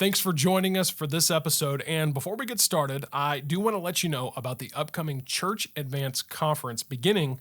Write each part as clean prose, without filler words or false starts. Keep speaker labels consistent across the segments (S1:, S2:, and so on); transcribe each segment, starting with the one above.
S1: Thanks for joining us for this episode. And before we get started, I do want to let you know about the upcoming Church Advance Conference beginning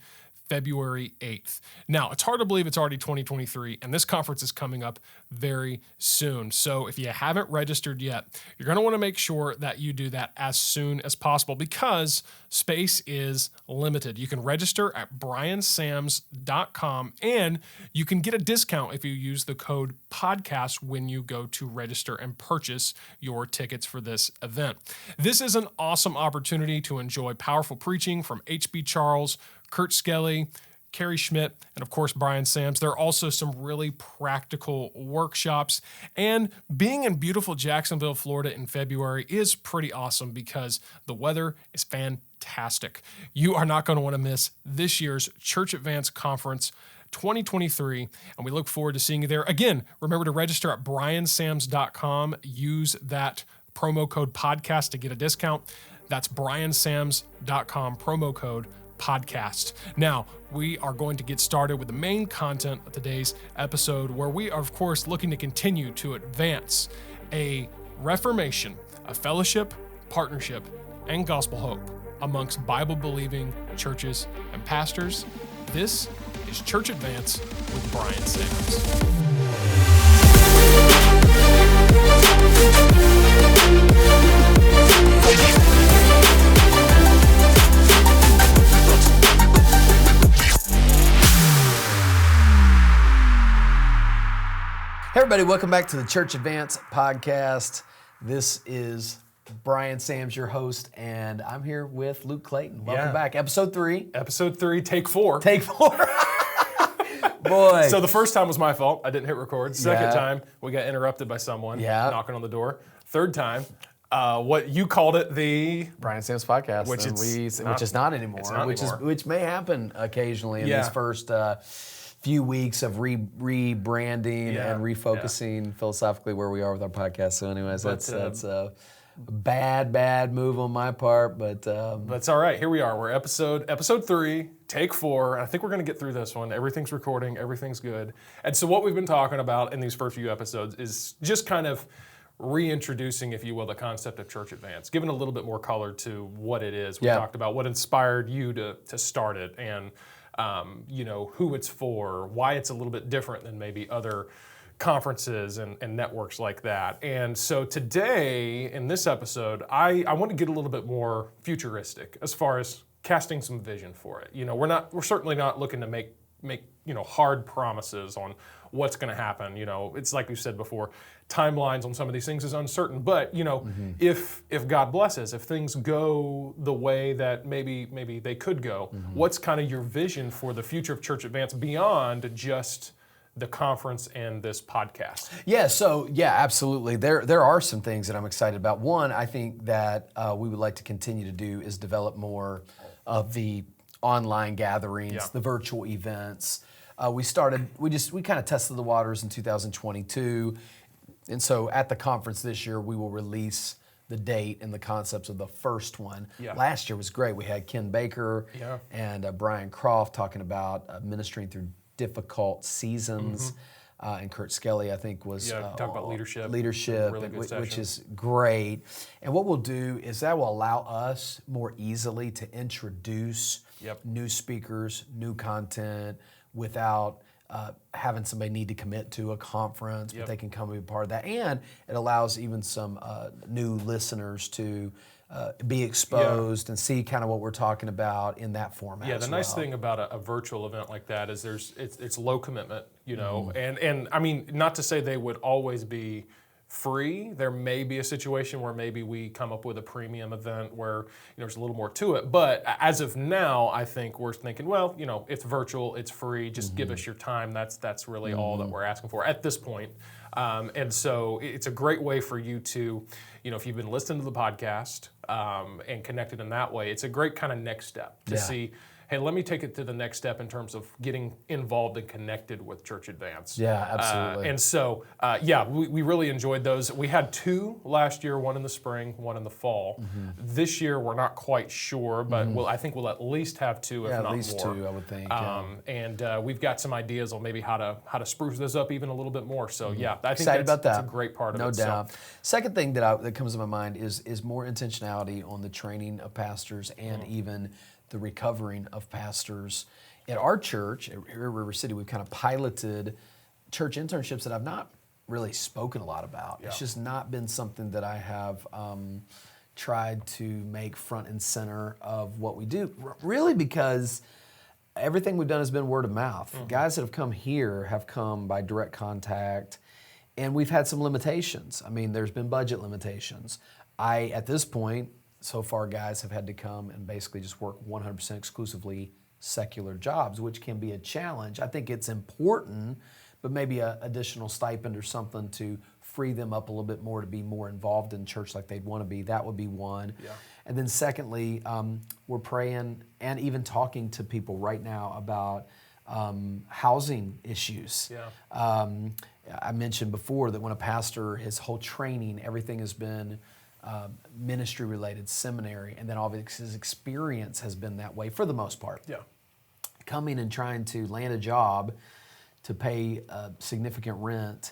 S1: February 8th. Now, it's hard to believe it's already 2023, and this conference is coming up very soon. So if you haven't registered yet, you're going to want to make sure that you do that as soon as possible because space is limited. You can register at briansams.com, and you can get a discount if you use the code podcast when you go to register and purchase your tickets for this event. This is an awesome opportunity to enjoy powerful preaching from H.B. Charles, Kurt Skelly, Carrie Schmidt, and of course, Brian Sams. There are also some really practical workshops. And being in beautiful Jacksonville, Florida in February is pretty awesome because the weather is fantastic. You are not going to want to miss this year's Church Advance Conference 2023, and we look forward to seeing you there. Again, remember to register at briansams.com. Use that promo code podcast to get a discount. That's briansams.com, promo code podcast. Now, we are going to get started with the main content of today's episode, where we are, of course, looking to continue to advance a reformation, a fellowship, partnership, and gospel hope amongst Bible-believing churches and pastors. This is Church Advance with Brian Sams.
S2: Hey everybody, welcome back to the Church Advance podcast. This is Brian Sams, your host, and I'm here with Luke Clayton. Welcome back. Episode 3.
S1: Episode 3, take 4.
S2: Take 4. Boy.
S1: So the first time was my fault. I didn't hit record. Second time, we got interrupted by someone knocking on the door. Third time, what you called it, the
S2: Brian Sams podcast, which is not anymore. Which may happen occasionally in these first few weeks of rebranding and refocusing philosophically where we are with our podcast. So anyways, that's a bad move on my part, but
S1: it's all right. Here we are. We're episode 3, take 4. I think we're going to get through this one. Everything's recording. Everything's good. And so what we've been talking about in these first few episodes is just kind of reintroducing, if you will, the concept of Church Advance, giving a little bit more color to what it is. We talked about what inspired you to start it, and who it's for, why it's a little bit different than maybe other conferences and networks like that. And so today, in this episode, I want to get a little bit more futuristic as far as casting some vision for it. We're certainly not looking to make hard promises on what's going to happen. It's like we've said before, timelines on some of these things is uncertain. But if God blesses, if things go the way that maybe they could go, what's kind of your vision for the future of Church Advance beyond just the conference and this podcast?
S2: Absolutely. There are some things that I'm excited about. One, I think that we would like to continue to do is develop more of the online gatherings, the virtual events. We kind of tested the waters in 2022. And so at the conference this year, we will release the date and the concepts of the first one. Last year was great. We had Ken Baker and Brian Croft talking about ministering through difficult seasons. And Kurt Skelly, I think, was
S1: talk about leadership,
S2: really which is great. And what we'll do is that will allow us more easily to introduce new speakers, new content, without having somebody need to commit to a conference, but they can come and be part of that. And it allows even some new listeners to be exposed and see kind of what we're talking about in that format.
S1: Yeah, the nice thing about a virtual event like that is it's low commitment, and I mean, not to say they would always be free. There may be a situation where maybe we come up with a premium event where there's a little more to it. But as of now, I think we're thinking, well, it's virtual, it's free. Just give us your time. That's really all that we're asking for at this point. And so it's a great way for you to, if you've been listening to the podcast and connected in that way, it's a great kind of next step to see, hey, let me take it to the next step in terms of getting involved and connected with Church Advance.
S2: Yeah, absolutely.
S1: And so, we really enjoyed those. We had 2 last year, one in the spring, one in the fall. This year, we're not quite sure, but I think we'll at least have 2, if not more.
S2: At least 2, I would think.
S1: And we've got some ideas on maybe how to spruce this up even a little bit more. So I think
S2: Excited about that.
S1: that's a great part of it.
S2: No doubt. Second thing that comes to my mind is more intentionality on the training of pastors and even the recovering of pastors. At our church, at River City, we've kind of piloted church internships that I've not really spoken a lot about.
S1: Yeah.
S2: It's just not been something that I have tried to make front and center of what we do, really because everything we've done has been word of mouth. Guys that have come here have come by direct contact, and we've had some limitations. I mean, there's been budget limitations. At this point, so far, guys have had to come and basically just work 100% exclusively secular jobs, which can be a challenge. I think it's important, but maybe an additional stipend or something to free them up a little bit more to be more involved in church like they'd want to be. That would be one.
S1: Yeah.
S2: And then secondly, we're praying and even talking to people right now about housing issues.
S1: Yeah.
S2: I mentioned before that when a pastor, his whole training, everything has been ministry related, seminary, and then obviously his experience has been that way for the most part.
S1: Yeah.
S2: Coming and trying to land a job to pay significant rent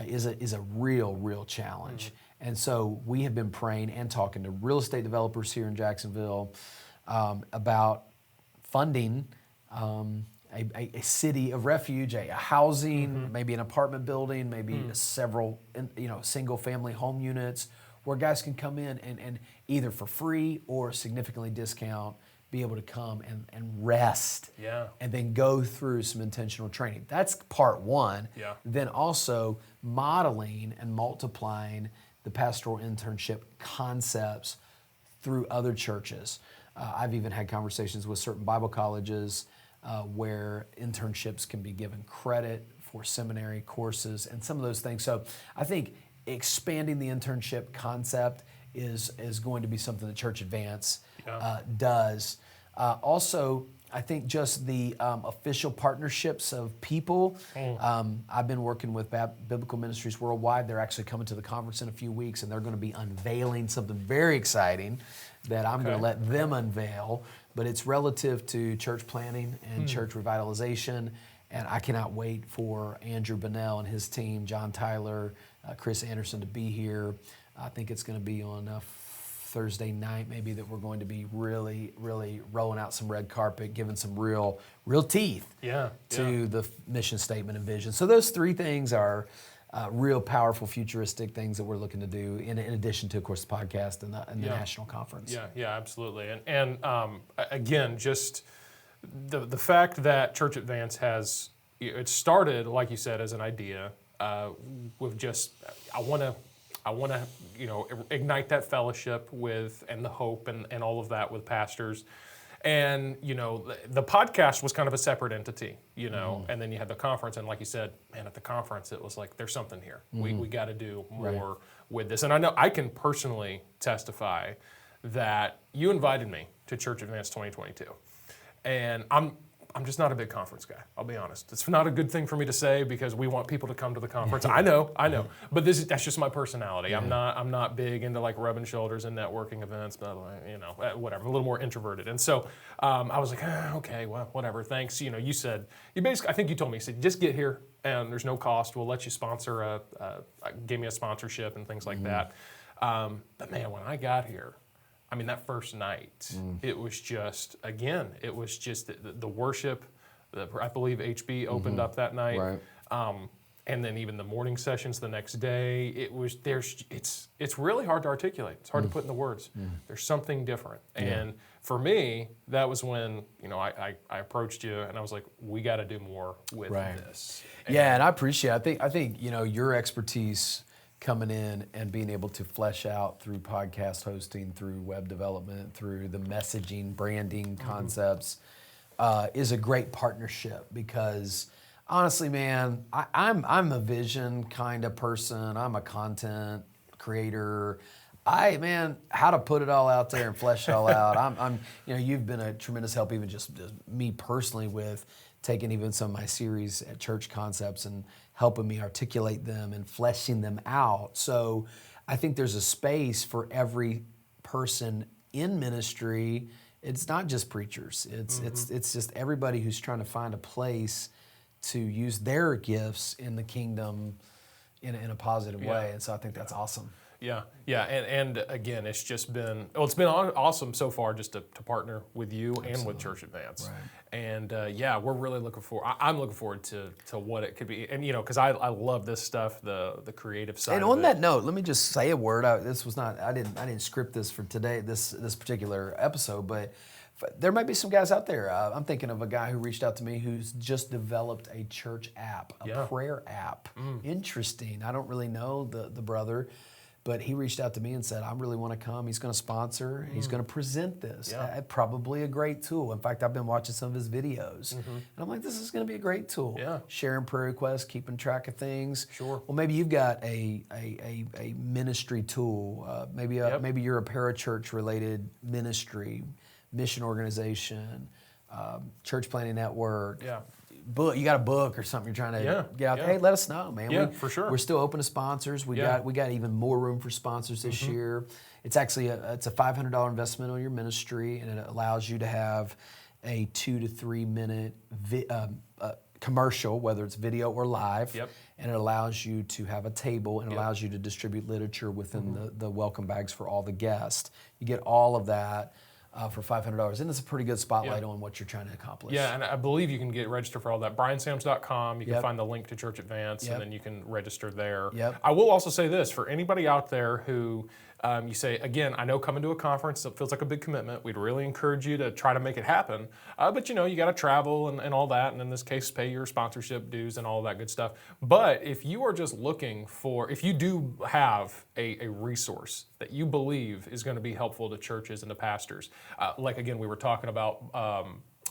S2: is a real challenge. And so we have been praying and talking to real estate developers here in Jacksonville about funding a city of refuge, a housing, maybe an apartment building, maybe several single family home units where guys can come in and either for free or significantly discount be able to come and rest and then go through some intentional training. That's part one.
S1: Yeah.
S2: Then also modeling and multiplying the pastoral internship concepts through other churches. I've even had conversations with certain Bible colleges where internships can be given credit for seminary courses and some of those things. So I think expanding the internship concept is going to be something that Church Advance does. Also, I think just the official partnerships of people. I've been working with Biblical Ministries Worldwide. They're actually coming to the conference in a few weeks, and they're going to be unveiling something very exciting that I'm going to let them unveil. But it's relative to church planning and church revitalization. And I cannot wait for Andrew Bunnell and his team, John Tyler, Chris Anderson, to be here. I think it's going to be on Thursday night, maybe, that we're going to be really rolling out some red carpet, giving some real teeth to the mission statement and vision. So those 3 things are real powerful, futuristic things that we're looking to do in addition to, of course, the podcast and the national conference.
S1: Yeah, absolutely. And again, just the fact that Church Advance it started, like you said, as an idea with just, I want to ignite that fellowship with, and the hope and all of that with pastors. And, the podcast was kind of a separate entity, and then you had the conference. And like you said, man, at the conference, it was like, there's something here. We got to do more with this. And I know I can personally testify that you invited me to Church Advance 2022. And I'm just not a big conference guy, I'll be honest. It's not a good thing for me to say because we want people to come to the conference. I know. But that's just my personality. I'm not big into like rubbing shoulders and networking events, but whatever. I'm a little more introverted. And so I was like, okay, well, whatever, thanks. You said, I think you told me, you said, just get here and there's no cost. We'll let you sponsor gave me a sponsorship and things like that. But man, when I got here, I mean, that first night, it was just the worship. I believe HB opened up that night.
S2: Right.
S1: And then even the morning sessions the next day, it's really hard to articulate. It's hard to put into words. There's something different. And for me, that was when, I approached you and I was like, we got to do more with this.
S2: And I appreciate it. I think your expertise coming in and being able to flesh out through podcast hosting, through web development, through the messaging, branding concepts, is a great partnership because honestly, man, I'm a vision kind of person. I'm a content creator. Man, how to put it all out there and flesh it all out. You've been a tremendous help, even just me personally, with taking even some of my series at Church Concepts and helping me articulate them and fleshing them out. So I think there's a space for every person in ministry. It's not just preachers. It's just everybody who's trying to find a place to use their gifts in the kingdom in a positive way. And so I think that's awesome.
S1: Yeah, and again, it's just been awesome so far just to partner with you and with Church Advance,
S2: right.
S1: And we're really looking forward. I'm looking forward to what it could be, and because I love this stuff, the creative side.
S2: And on that note, let me just say a word. I didn't script this for today, this particular episode, but there might be some guys out there. I'm thinking of a guy who reached out to me who's just developed a church app, a prayer app. Interesting. I don't really know the brother. But he reached out to me and said, I really want to come. He's going to sponsor. He's going to present this. Probably a great tool. In fact, I've been watching some of his videos. And I'm like, this is going to be a great tool.
S1: Yeah.
S2: Sharing prayer requests, keeping track of things.
S1: Sure.
S2: Well, maybe you've got a ministry tool. Maybe you're a parachurch related ministry, mission organization, church planning network.
S1: Yeah.
S2: Book, you got a book or something you're trying to get out there. Hey, let us know, man.
S1: Yeah, for sure.
S2: We're still open to sponsors. We got even more room for sponsors this year. It's actually it's a $500 investment on your ministry, and it allows you to have a 2 to 3 minute commercial, whether it's video or live. And it allows you to have a table and allows you to distribute literature within the welcome bags for all the guests. You get all of that. For $500, and it's a pretty good spotlight on what you're trying to accomplish.
S1: Yeah, and I believe you can get registered for all that. BrianSams.com. You can find the link to Church Advance, and then you can register there. I will also say this for anybody out there who you say, again, I know coming to a conference it feels like a big commitment. We'd really encourage you to try to make it happen. But you got to travel and all that, and in this case, pay your sponsorship dues and all that good stuff. But if you are just looking if you do have a resource that you believe is going to be helpful to churches and to pastors, like again, we were talking about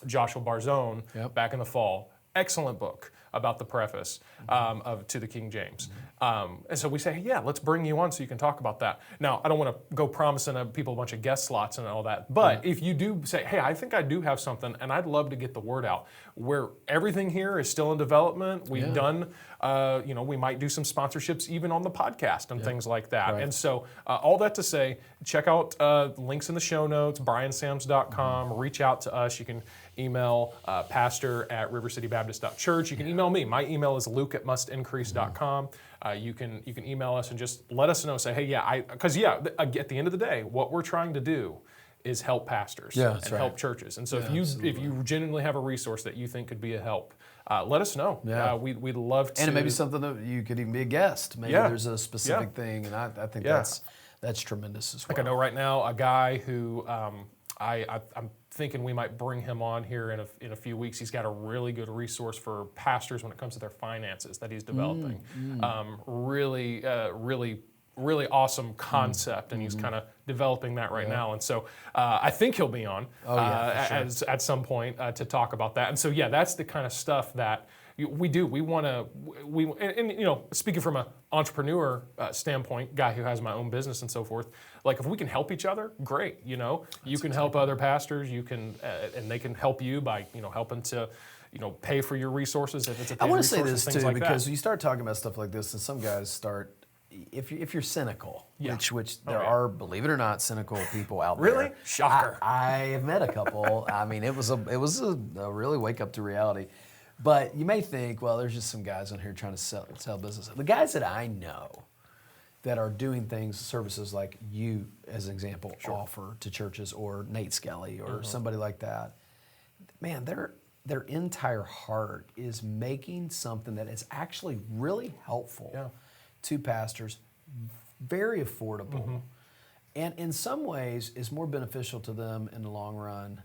S1: Joshua Barzone back in the fall. Excellent book about the preface to the King James. And so we say, let's bring you on so you can talk about that. Now, I don't want to go promising people a bunch of guest slots and all that, but if you do say, hey, I think I do have something and I'd love to get the word out, where everything here is still in development. We've done, we might do some sponsorships even on the podcast and things like that. And so all that to say, check out links in the show notes, BrianSams.com, reach out to us. You can email pastor@rivercitybaptist.church. You can email me. My email is luke@mustincrease.com. You can email us and just let us know. Say, hey, because at the end of the day, what we're trying to do is help pastors and help churches. And so if you genuinely have a resource that you think could be a help, let us know. We'd love to.
S2: And it may be something that you could even be a guest. Maybe there's a specific thing, and I think that's tremendous as well.
S1: Like I know right now a guy who I'm thinking we might bring him on here in a few weeks. He's got a really good resource for pastors when it comes to their finances that he's developing. Really awesome concept, and he's kind of developing that right now. And so I think he'll be on at some point to talk about that. And so that's the kind of stuff that we do. We want to, speaking from an entrepreneur standpoint, guy who has my own business and so forth, like if we can help each other, great. You can help other pastors. You can, and they can help you by helping to pay for your resources if it's a paid
S2: I want to
S1: resource,
S2: say this too,
S1: like
S2: because you start talking about stuff like this, and some guys start. If you're cynical, which there are, believe it or not, cynical people out there.
S1: Really? Shocker.
S2: I have met a couple. I mean, it was a really wake up to reality. But you may think, well, there's just some guys on here trying to sell business. The guys that I know that are doing services like you, as an example, offer to churches, or Nate Skelly, or somebody like that, man, their entire heart is making something that is actually really helpful to pastors, very affordable, and in some ways is more beneficial to them in the long run.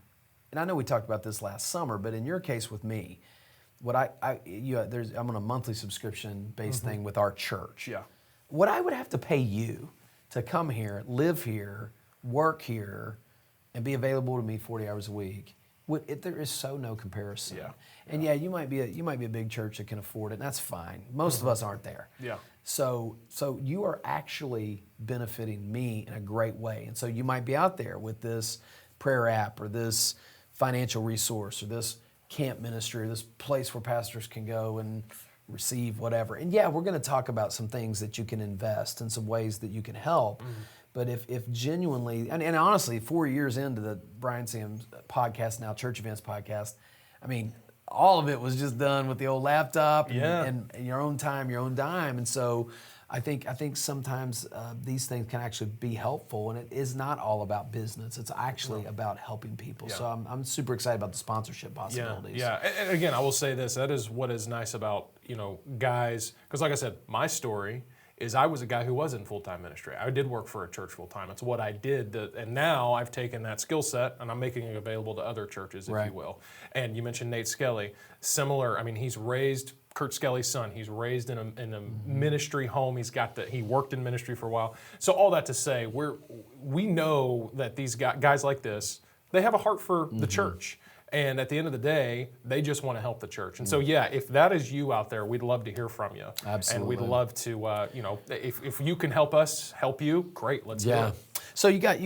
S2: And I know we talked about this last summer, but in your case with me, what I'm on a monthly subscription based thing with our church. What I would have to pay you to come here, live here, work here, and be available to me 40 hours a week there is so no comparison.
S1: Yeah.
S2: And yeah, you might be a big church that can afford it, and that's fine. Most of us aren't there.
S1: Yeah.
S2: So you are actually benefiting me in a great way. And so you might be out there with this prayer app or this financial resource or this camp ministry or this place where pastors can go and receive whatever. And yeah, we're going to talk about some things that you can invest and some ways that you can help. But if genuinely, and honestly, 4 years into the Brian Sams podcast, now Church Events podcast, I mean, all of it was just done with the old laptop and your own time, your own dime. And so I think sometimes these things can actually be helpful, and it is not all about business. It's actually about helping people.
S1: Yeah.
S2: So I'm super excited about the sponsorship possibilities.
S1: Yeah. And again, I will say this: that is what is nice about guys, because like I said, my story is I was a guy who was in full-time ministry. I did work for a church full-time. It's what I did, and now I've taken that skill set and I'm making it available to other churches, if you will. And you mentioned Nate Skelly. Similar, I mean, he's raised, Kurt Skelly's son, he's raised in a ministry home. He worked in ministry for a while. So all that to say, we know that these guys like this, they have a heart for the church. And at the end of the day, they just want to help the church. And so, yeah, if that is you out there, we'd love to hear from you.
S2: Absolutely.
S1: And we'd love to, if you can help us help you, great, let's do it.
S2: So you've got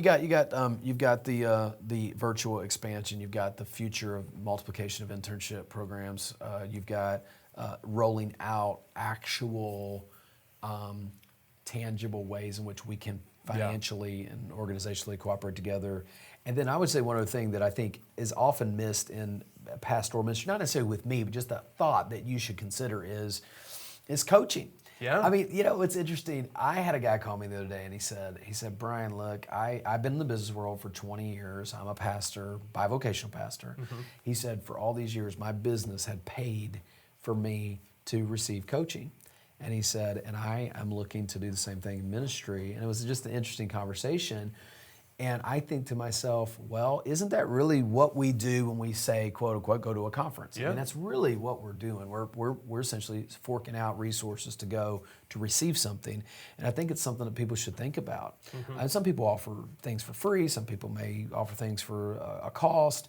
S2: the virtual expansion. You've got the future of multiplication of internship programs. You've got rolling out actual tangible ways in which we can financially and organizationally cooperate together. And then I would say one other thing that I think is often missed in pastoral ministry, not necessarily with me, but just a thought that you should consider is coaching.
S1: Yeah.
S2: I mean, it's interesting. I had a guy call me the other day and he said, Brian, look, I've been in the business world for 20 years. I'm a pastor, bivocational pastor. He said, for all these years, my business had paid for me to receive coaching. And he said, and I am looking to do the same thing in ministry. And it was just an interesting conversation. And I think to myself, well, isn't that really what we do when we say, quote unquote, go to a conference?
S1: Yeah.
S2: I mean, that's really what we're doing. We're essentially forking out resources to go to receive something. And I think it's something that people should think about. And some people offer things for free. Some people may offer things for a cost.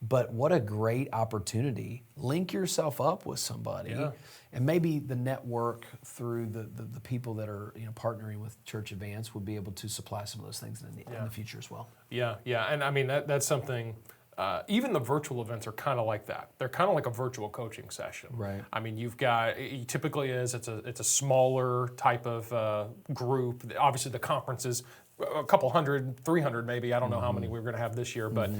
S2: But what a great opportunity. Link yourself up with somebody.
S1: Yeah.
S2: And maybe the network through the people that are partnering with Church Advance would be able to supply some of those things in the future as well.
S1: Yeah, and I mean that's something. Even the virtual events are kind of like that. They're kind of like a virtual coaching session.
S2: Right.
S1: I mean, it typically is. It's a smaller type of group. Obviously, the conferences, a couple 100, 300 maybe. I don't know how many we're going to have this year, but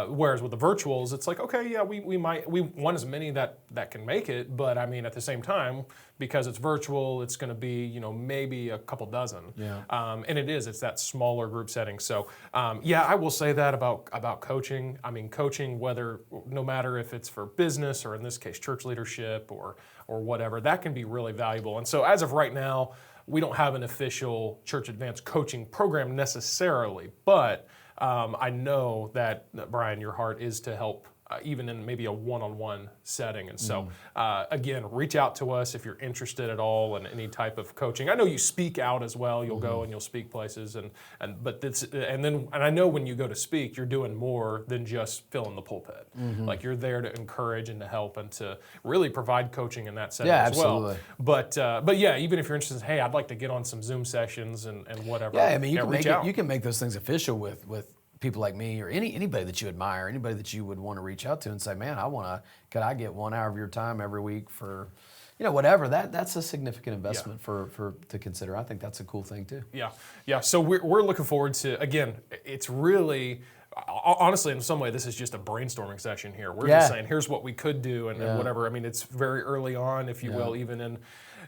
S1: whereas with the virtuals, it's like, okay, yeah, we want as many that can make it, but I mean, at the same time, because it's virtual, it's going to be maybe a couple dozen.
S2: Yeah.
S1: And it's that smaller group setting. So I will say that about coaching. I mean, coaching, no matter if it's for business or in this case church leadership or whatever, that can be really valuable. And so as of right now, we don't have an official Church Advance coaching program necessarily, but I know that, Brian, your heart is to help even in maybe a one-on-one setting. And so, again, reach out to us if you're interested at all in any type of coaching. I know you speak out as well. You'll go and you'll speak places, and I know when you go to speak, you're doing more than just filling the pulpit. Like you're there to encourage and to help and to really provide coaching in that setting as well. But yeah, even if you're interested, hey, I'd like to get on some Zoom sessions and whatever.
S2: Yeah, I mean, you can make those things official with people like me or anybody that you admire, anybody that you would want to reach out to and say, man, could I get 1 hour of your time every week for, whatever. That's a significant investment to consider. I think that's a cool thing too.
S1: Yeah. So we're looking forward to, again, it's really, honestly, in some way, this is just a brainstorming session here. We're just saying, here's what we could do and whatever. I mean, it's very early on, if you will,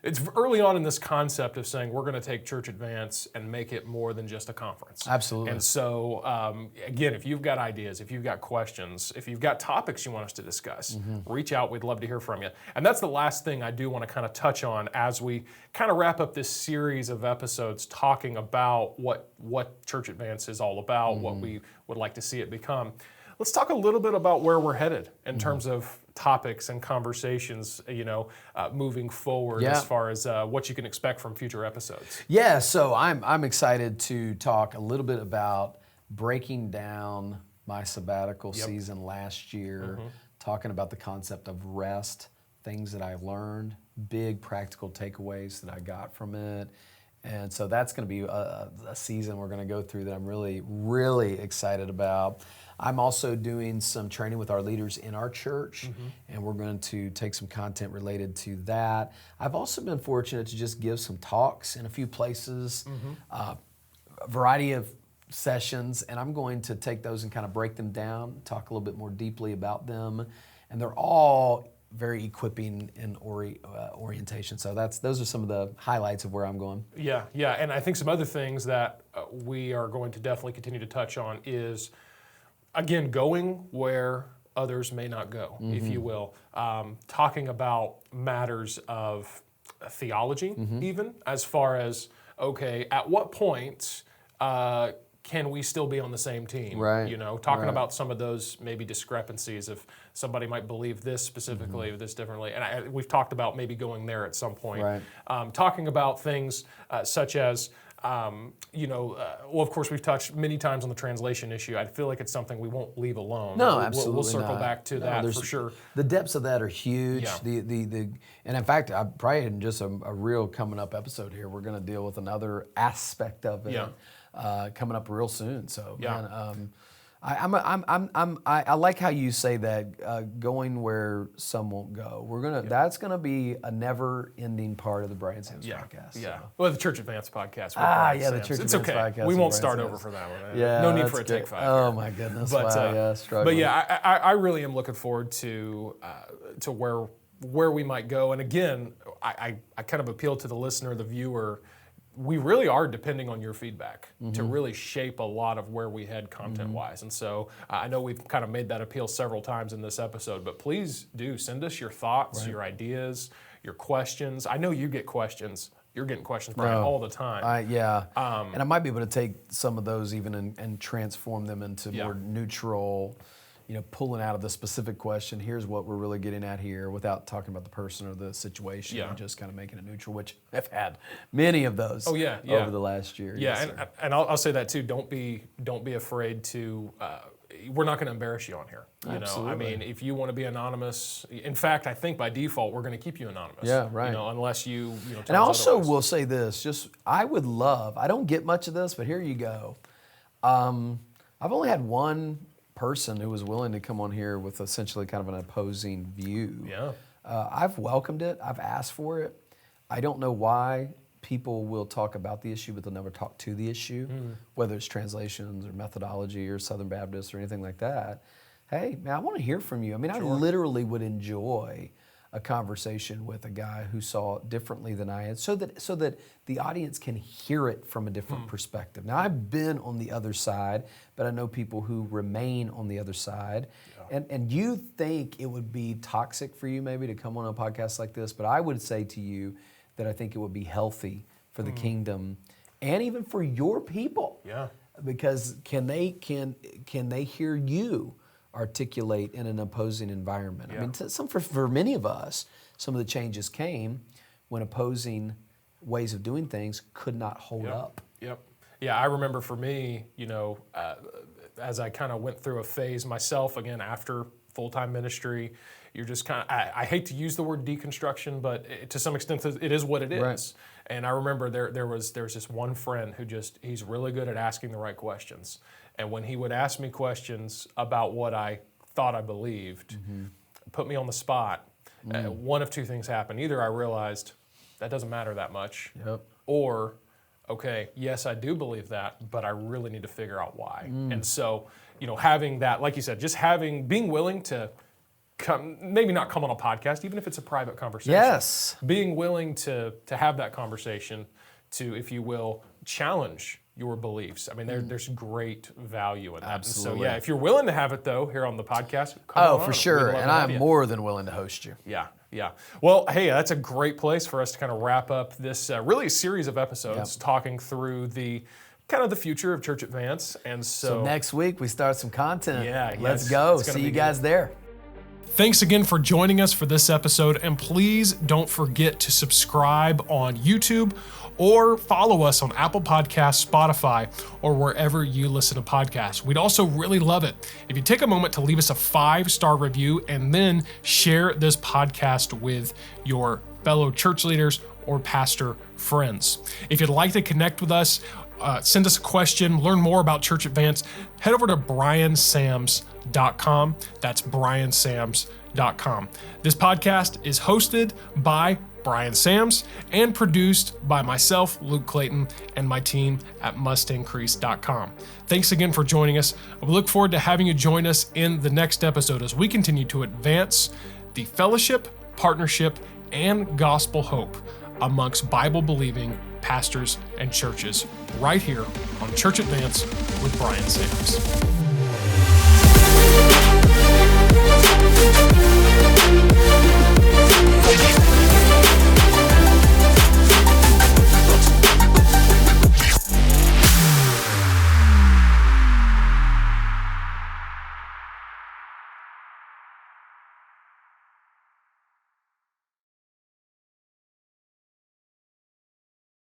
S1: it's early on in this concept of saying we're going to take Church Advance and make it more than just a conference.
S2: Absolutely.
S1: And so, again, if you've got ideas, if you've got questions, if you've got topics you want us to discuss, reach out. We'd love to hear from you. And that's the last thing I do want to kind of touch on as we kind of wrap up this series of episodes talking about what Church Advance is all about, what we would like to see it become. Let's talk a little bit about where we're headed in terms of topics and conversations, moving forward as far as what you can expect from future episodes.
S2: Yeah, so I'm excited to talk a little bit about breaking down my sabbatical season last year, talking about the concept of rest, things that I learned, big practical takeaways that I got from it. And so that's going to be a season we're going to go through that I'm really, really excited about. I'm also doing some training with our leaders in our church, and we're going to take some content related to that. I've also been fortunate to just give some talks in a few places, a variety of sessions, and I'm going to take those and kind of break them down, talk a little bit more deeply about them, and they're all very equipping in orientation. So those are some of the highlights of where I'm going.
S1: Yeah, and I think some other things that we are going to definitely continue to touch on is, again, going where others may not go, if you will. Talking about matters of theology, even, as far as, okay, at what point can we still be on the same team?
S2: Right.
S1: You know, talking about some of those maybe discrepancies, if somebody might believe this specifically or this differently. And we've talked about maybe going there at some point.
S2: Right.
S1: Talking about things such as, well, of course, we've touched many times on the translation issue. I feel like it's something we won't leave alone.
S2: No, absolutely
S1: We'll circle
S2: not.
S1: back to that for sure.
S2: The depths of that are huge.
S1: Yeah.
S2: And in fact, I probably in just a real coming up episode here, we're going to deal with another aspect of it coming up real soon. So, man, I like how you say that, going where some won't go. That's gonna be a never-ending part of the Brian Sams podcast.
S1: Yeah.
S2: So.
S1: Well, the Church Advance podcast.
S2: The Church
S1: It's
S2: Advance
S1: okay.
S2: podcast.
S1: We won't
S2: with
S1: start
S2: Brian
S1: over
S2: Sams.
S1: for that one.
S2: Yeah,
S1: no need
S2: that's
S1: for a
S2: good.
S1: take 5.
S2: Oh my goodness.
S1: But
S2: struggling.
S1: I really am looking forward to where we might go. And again, I kind of appeal to the listener, the viewer. We really are depending on your feedback to really shape a lot of where we head content-wise. And so I know we've kind of made that appeal several times in this episode, but please do send us your thoughts, your ideas, your questions. I know you get questions. You're getting questions, Brian, all the time.
S2: And I might be able to take some of those even and transform them into more neutral, pulling out of the specific question, here's what we're really getting at here, without talking about the person or the situation, and just kind of making it neutral, which I've had many of those over the last year.
S1: And I'll say that too. Don't be afraid to. We're not going to embarrass you on here.
S2: Absolutely.
S1: I mean, if you want to be anonymous, in fact, I think by default we're going to keep you anonymous.
S2: Yeah, right.
S1: Unless you. Tell
S2: and I
S1: us
S2: also
S1: otherwise.
S2: will say this: I would love. I don't get much of this, but here you go. I've only had one person who was willing to come on here with essentially kind of an opposing view.
S1: Yeah.
S2: I've welcomed it. I've asked for it. I don't know why people will talk about the issue, but they'll never talk to the issue, whether it's translations or methodology or Southern Baptist or anything like that. Hey, man, I want to hear from you. I mean, I literally would enjoy a conversation with a guy who saw it differently than I had, so that the audience can hear it from a different perspective. Now, I've been on the other side, but I know people who remain on the other side. Yeah. And you think it would be toxic for you maybe to come on a podcast like this, but I would say to you that I think it would be healthy for the kingdom and even for your people.
S1: Yeah.
S2: Because can they hear you articulate in an opposing environment?
S1: Yeah.
S2: I mean, for many of us, some of the changes came when opposing ways of doing things could not hold up.
S1: Yep. Yeah, I remember for me, as I kind of went through a phase myself, again, after full-time ministry, you're just kind of, I hate to use the word deconstruction, but to some extent it is what it is.
S2: Right.
S1: And I remember there was this one friend who he's really good at asking the right questions. And when he would ask me questions about what I thought I believed, put me on the spot, one of two things happened. Either I realized that doesn't matter that much, or, okay, yes, I do believe that, but I really need to figure out why. And so, having that, like you said, just being willing to maybe not come on a podcast, even if it's a private conversation.
S2: Yes.
S1: Being willing to have that conversation, to, if you will, challenge your beliefs. I mean, there's great value in that.
S2: Absolutely.
S1: And so, if you're willing to have it, though, here on the podcast, come on.
S2: For sure.
S1: We'd love
S2: And
S1: to have
S2: I'm
S1: you.
S2: more than willing to host you.
S1: Yeah. Well, hey, that's a great place for us to kind of wrap up this really series of episodes talking through the kind of the future of Church Advance. And so
S2: next week we start some content.
S1: Yeah,
S2: Let's
S1: yes,
S2: go.
S1: it's gonna
S2: See
S1: be
S2: you guys there.
S1: Thanks again for joining us for this episode, and please don't forget to subscribe on YouTube or follow us on Apple Podcasts, Spotify, or wherever you listen to podcasts. We'd also really love it if you take a moment to leave us a 5-star review and then share this podcast with your fellow church leaders or pastor friends. If you'd like to connect with us, send us a question, learn more about Church Advance, head over to briansams.com. That's briansams.com. This podcast is hosted by Brian Sams and produced by myself, Luke Clayton, and my team at mustangcrease.com. Thanks again for joining us. We look forward to having you join us in the next episode as we continue to advance the fellowship, partnership, and gospel hope amongst Bible-believing pastors and churches right here on Church Advance with Brian Sams.